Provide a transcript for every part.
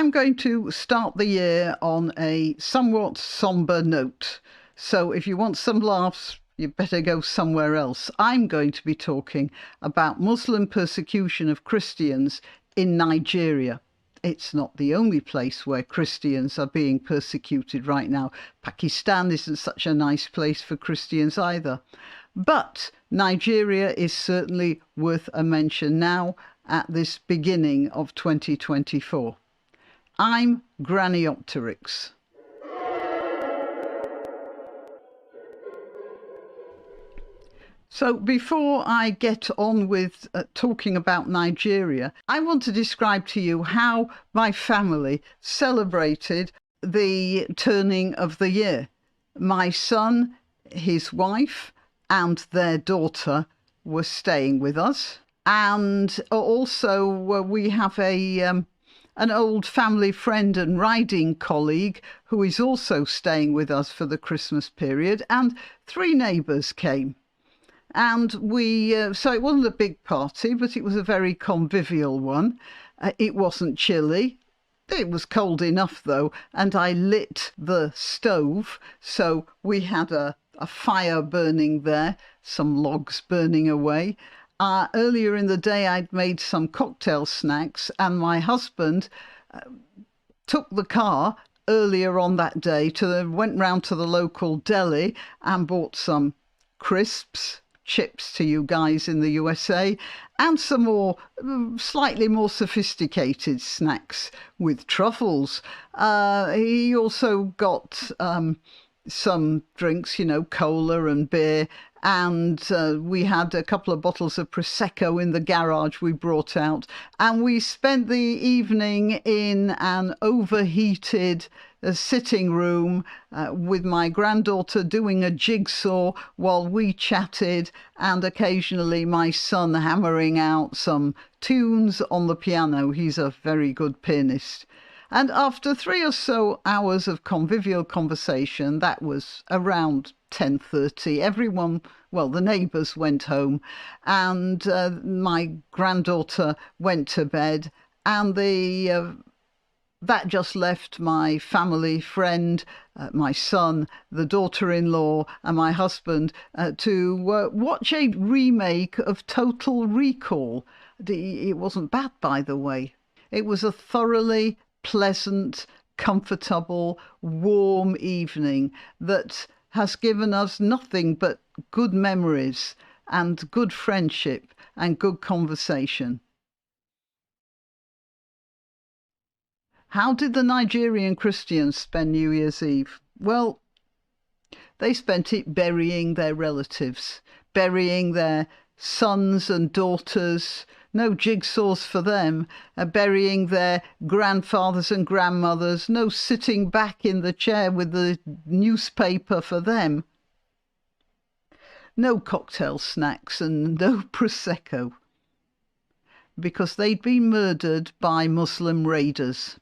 I'm going to start the year on a somewhat somber note. So if you want some laughs, you better go somewhere else. I'm going to be talking about Muslim persecution of Christians in Nigeria. It's not the only place where Christians are being persecuted right now. Pakistan isn't such a nice place for Christians either. But Nigeria is certainly worth a mention now at this beginning of 2024. I'm Graniopteryx. So before I get on with talking about Nigeria, I want to describe to you how my family celebrated the turning of the year. My son, his wife, and their daughter were staying with us. And also we have an old family friend and riding colleague who is also staying with us for the Christmas period, and 3 neighbours came. And so it wasn't a big party, but it was a very convivial one. It wasn't chilly. It was cold enough, though, and I lit the stove. So we had a fire burning there, some logs burning away. Earlier in the day, I'd made some cocktail snacks, and my husband took the car earlier on that day, went round to the local deli and bought some crisps, chips to you guys in the USA, and some more, slightly more sophisticated snacks with truffles. He also got some drinks, cola and beer, and we had a couple of bottles of Prosecco in the garage we brought out, and we spent the evening in an overheated sitting room with my granddaughter doing a jigsaw while we chatted, and occasionally my son hammering out some tunes on the piano. He's a very good pianist. And after 3 or so hours of convivial conversation, that was around 10:30, everyone, well, the neighbours went home, and my granddaughter went to bed, and that just left my family friend, my son, the daughter-in-law, and my husband to watch a remake of Total Recall. It wasn't bad, by the way. It was a thoroughly pleasant, comfortable, warm evening that has given us nothing but good memories and good friendship and good conversation. How did the Nigerian Christians spend New Year's Eve? Well, they spent it burying their relatives, burying their sons and daughters. No jigsaws for them, burying their grandfathers and grandmothers, no sitting back in the chair with the newspaper for them. No cocktail snacks and no Prosecco, because they'd been murdered by Muslim raiders.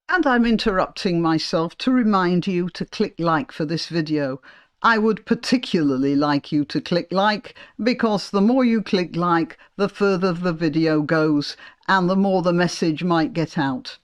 And I'm interrupting myself to remind you to click like for this video. I would particularly like you to click like, because the more you click like, the further the video goes and the more the message might get out.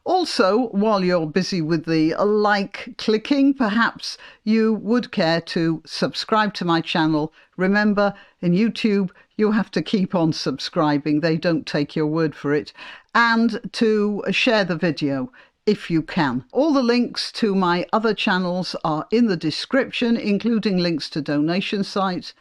Also, while you're busy with the like clicking, perhaps you would care to subscribe to my channel. Remember, in YouTube, you have to keep on subscribing. They don't take your word for it. And to share the video if you can. All the links to my other channels are in the description, including links to donation sites.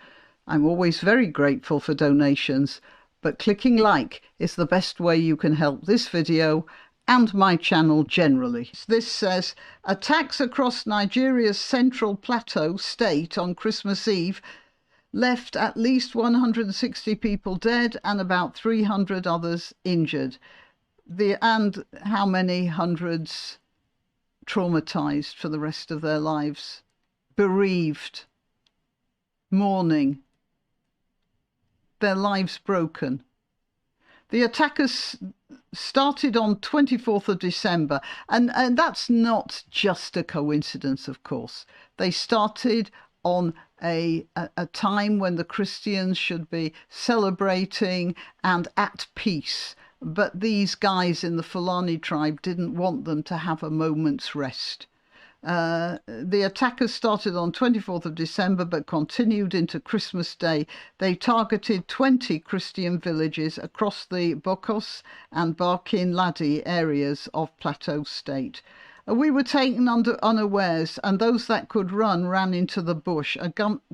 I'm always very grateful for donations, but clicking like is the best way you can help this video and my channel generally. This says, attacks across Nigeria's Central Plateau state on Christmas Eve left at least 160 people dead and about 300 others injured. And how many hundreds traumatized for the rest of their lives, bereaved, mourning, their lives broken. The attackers started on 24th of December, and that's not just a coincidence, of course. They started on a time when the Christians should be celebrating and at peace. but these guys in the Fulani tribe didn't want them to have a moment's rest. The attackers started on 24th of December but continued into Christmas Day. They targeted 20 Christian villages across the Bokos and Barkin Ladi areas of Plateau State. We were taken unawares, and those that could run ran into the bush. A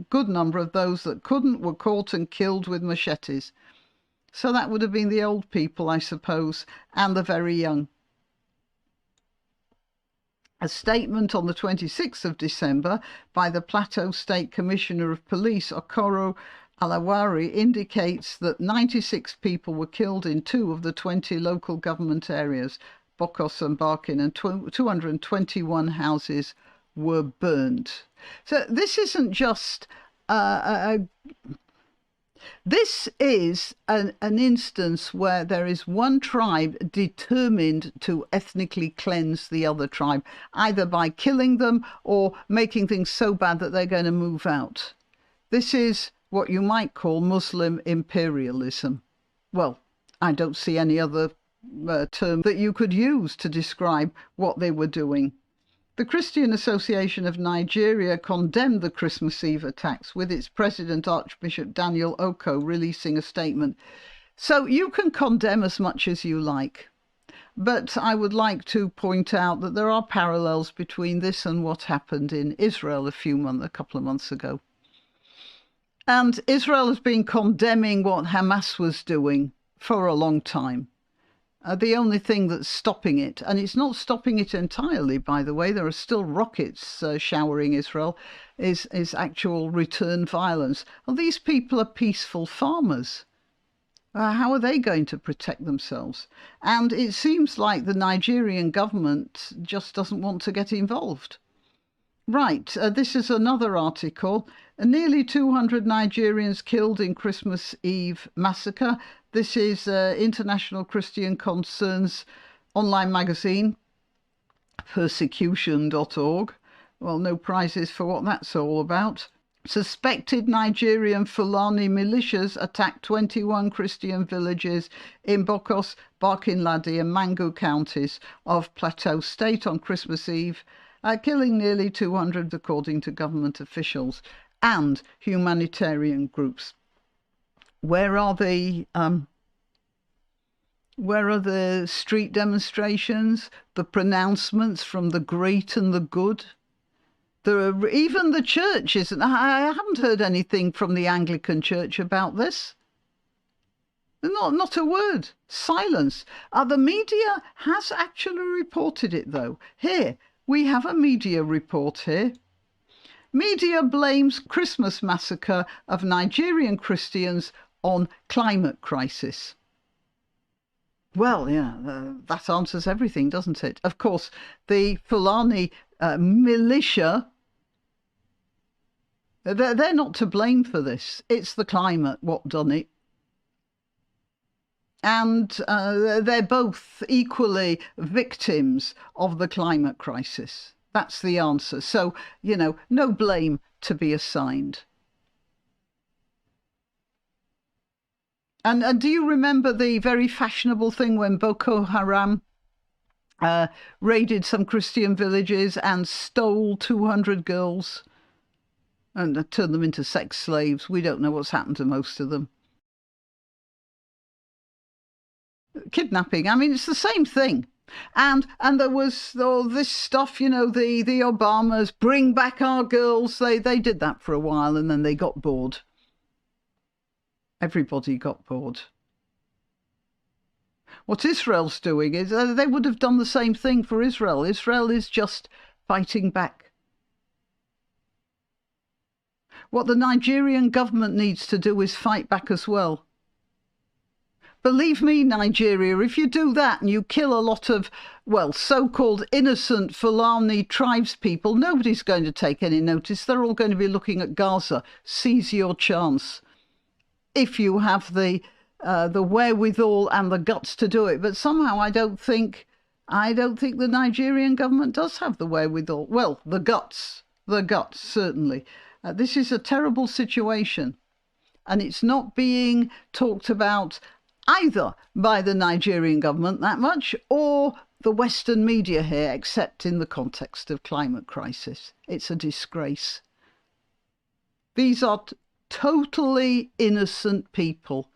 good number of those that couldn't were caught and killed with machetes. So that would have been the old people, I suppose, and the very young. A statement on the 26th of December by the Plateau State Commissioner of Police, Okoro Alawari, indicates that 96 people were killed in 2 of the 20 local government areas, Bokos and Barkin, and 221 houses were burnt. So this isn't just this is an instance where there is one tribe determined to ethnically cleanse the other tribe, either by killing them or making things so bad that they're going to move out. This is what you might call Muslim imperialism. Well, I don't see any other term that you could use to describe what they were doing. The Christian Association of Nigeria condemned the Christmas Eve attacks, with its president, Archbishop Daniel Oko, releasing a statement. So you can condemn as much as you like, but I would like to point out that there are parallels between this and what happened in Israel a couple of months ago. And Israel has been condemning what Hamas was doing for a long time. The only thing that's stopping it, and it's not stopping it entirely, by the way, there are still rockets showering Israel, is actual return violence. Well, these people are peaceful farmers. How are they going to protect themselves? And it seems like the Nigerian government just doesn't want to get involved. Right, this is another article. Nearly 200 Nigerians killed in Christmas Eve massacre. This is International Christian Concerns online magazine, persecution.org. Well, no prizes for what that's all about. Suspected Nigerian Fulani militias attacked 21 Christian villages in Bokos, Barkin Ladi and Mangu counties of Plateau State on Christmas Eve, killing nearly 200 according to government officials and humanitarian groups. Where are the street demonstrations, the pronouncements from the great and the good? Even the church isn't. I haven't heard anything from the Anglican Church about this. Not a word. Silence. The media has actually reported it, though. Here, we have a media report here. Media blames Christmas massacre of Nigerian Christians on climate crisis. Well, yeah, that answers everything, doesn't it? Of course, the Fulani militia, they're not to blame for this. It's the climate what done it. And they're both equally victims of the climate crisis. That's the answer. So, no blame to be assigned. And do you remember the very fashionable thing when Boko Haram raided some Christian villages and stole 200 girls and turned them into sex slaves? We don't know what's happened to most of them. Kidnapping, I mean, it's the same thing. And there was all this stuff, the Obamas, bring back our girls. They did that for a while and then they got bored. Everybody got bored. What Israel's doing is they would have done the same thing for Israel. Israel is just fighting back. What the Nigerian government needs to do is fight back as well. Believe me, Nigeria, if you do that and you kill a lot of, so-called innocent Fulani tribespeople, nobody's going to take any notice. They're all going to be looking at Gaza. Seize your chance. If you have the wherewithal and the guts to do it. But somehow I don't think the Nigerian government does have the wherewithal. Well, the guts, certainly. This is a terrible situation. And it's not being talked about either by the Nigerian government that much or the Western media here, except in the context of climate crisis. It's a disgrace. These are totally innocent people.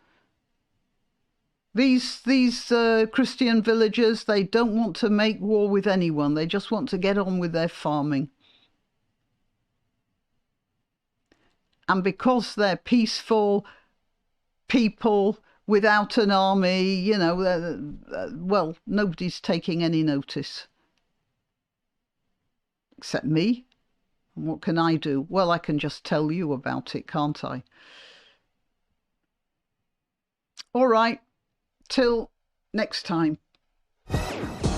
These Christian villagers, they don't want to make war with anyone. They just want to get on with their farming. And because they're peaceful people without an army, you know, well, nobody's taking any notice. Except me. And what can I do? Well, I can just tell you about it, can't I? All right. Till next time.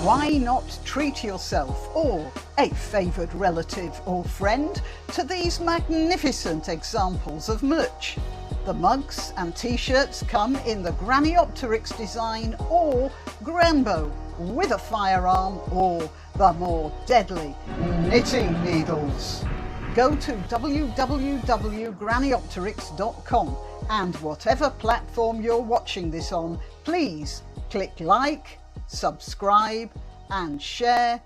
Why not treat yourself or a favoured relative or friend to these magnificent examples of merch? The mugs and t-shirts come in the Graniopteryx design or Granbo with a firearm or the more deadly knitting needles. Go to www.graniopteryx.com and whatever platform you're watching this on, please click like, subscribe and share.